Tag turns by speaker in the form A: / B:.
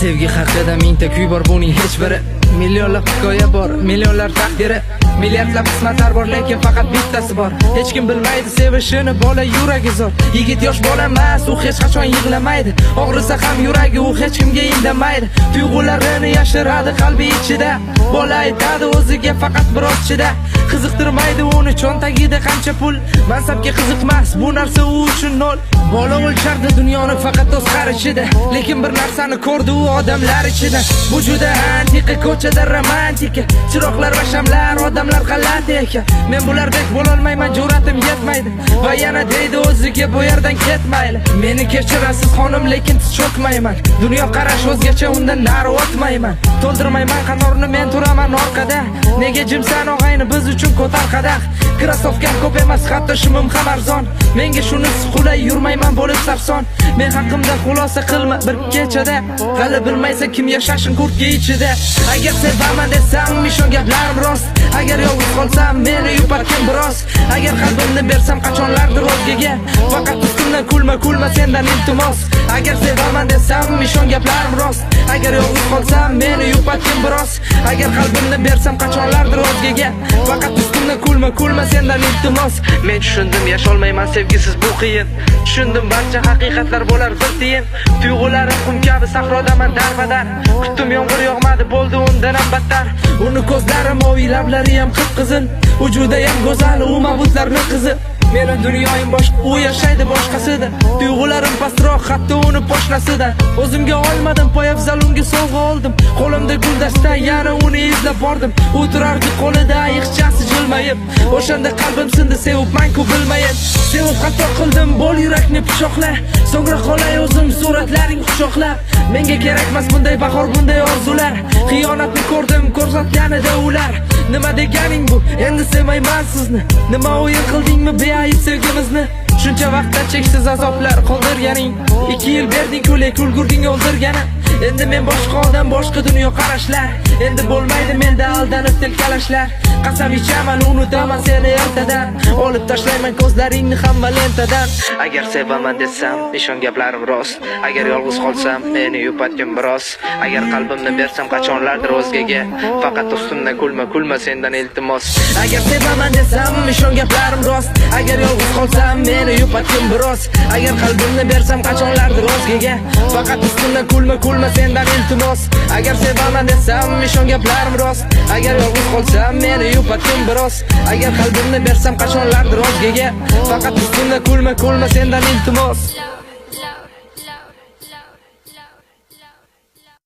A: Sevgi haqida mingta kuy bor, buning hech biri. Millionlab hikoya bor, millionlar taqdiri, milliardlab qismatlar bor, lekin faqat bittasi bor. Hech kim bilmaydi sevishini, bola yuragi zo'r. Yigit yosh bola emas, u hech qachon yig'lamaydi. Og'risa ham yuragi, u hech kimga indamaydi. Tuyg'ularini yashiradi qalbi ichida. Bola aytadi o'ziga faqat biroz chida. Qiziqtirmaydi uni cho'ntagida qancha pul. Mansabga qiziqmas, bu narsa u uchun nol. Bola o'lchardi dunyoni faqat o'z qarishida, lekin bir narsani ko'rdi u odamlar ichida. Bu juda antiqa ko'chada romantika, chiroqlar va shamlar, odamlar g'alati ekan. Men bulardek bo'lolmayman, jur'atim yetmaydi va yana deydi o'ziga bu yerdan ketmayli. Meni kechirasiz xonim, lekin tiz cho'kmayman. Dunyo qarash o'zgacha, undan nari o'tmayman. To'ldirmayman qatorni, men turaman orqada. Nega jimsan og'ayni, biz uchun ko'tar qadah. Krasovkam ko'p emas, hatto shimim ham arzon. Menga shunisi qulay, yurmayman bo'lib sarson. Men haqimda xulosa qilma bir kechada. Hali bilmaysan kim yashashin kurtga ichida. Agar sevaman desam, ishon gaplarim rost. Agar yolg'iz qolsam, meni yupatgin biroz. Agar qalbimni bersam qachonlardir o'zgaga. Faqat ustimdan kulma sendan iltimos. Agar sevaman desam, ishon gaplarim rost. Agar yolg'iz qolsam, meni yupatgin biroz. Agar qalbimni bersam qachonlardir o'zgaga. Faqat ustimdan kulma sendan iltimos. Men tushundim, yasholmayman sevgisiz bu qiyin. Tushundim, barcha haqiqatlar bo'lar bir tiyin. Tuyg'ularim qum kabi sahrodaman darvadar. Kutdim, yomg'ir yog'madi, bo'ldi undan ham battar. Uni ko'zlari moviy, lablari ham qip-qizil. Vujuda ham go'zal, u mabutlarning qizi. Meni dunyoyim boshqa, u yashaydi boshqasida. Tuyg'ularim pastroq, hatto uni poshnasida. O'zimga olmadim, poyafzal unga sovg'a oldim. Qo'limda guldasta, yana uni izlab bordim. U turardi qo'lida ayiqchasi jilmayib. O'shanda qalbim sindi, sevibman-ku bilmayib. Sevib xato qildim, bo'l yurakni pichoqla. So'ngra qolay o'zim suratlaring quchoqlab. Menga kerakmas bunday bahor, bunday orzular. Xiyonatni ko'rdim, ko'rsatganida ular. Nima deganing bu? Endi sevmayman sizni. Nima o'yin qildingmi beayb sevgimizni? Shuncha vaqtda cheksiz azoblar qoldirganing. 2 yil berding kulek, ulgurding o'ldirgani. Endi men boshqa odam, boshqa dunyo qarashlar. Endi bo'lmaydi menda aldanib tilkalashlar. Qasam ichaman, unutaman seni ertadan. Olib tashlayman ko'zlaringni hamma lentadan. Agar sevaman desam, ishon gaplarim rost. Agar yolg'iz qolsam, meni yupatgin biroz. Agar qalbimni bersam qachonlardir o'zgaga. Faqat ustimdan kulma sendan iltimos. Agar sevaman desam, ishon gaplarim rost. Agar yolg'iz qolsam, meni yupatgin biroz. Agar qalbimni bersam qachonlardir o'zgaga. Faqat ustimdan kulma sendan iltimos. Agar sevaman desam, ishon gaplarim rost. Agar yolg'iz qolsam, meni yupatgin biroz. Agar qalbimni bersam qachonlardir o'zgaga. Faqat ustimdan kulma sendan iltimos.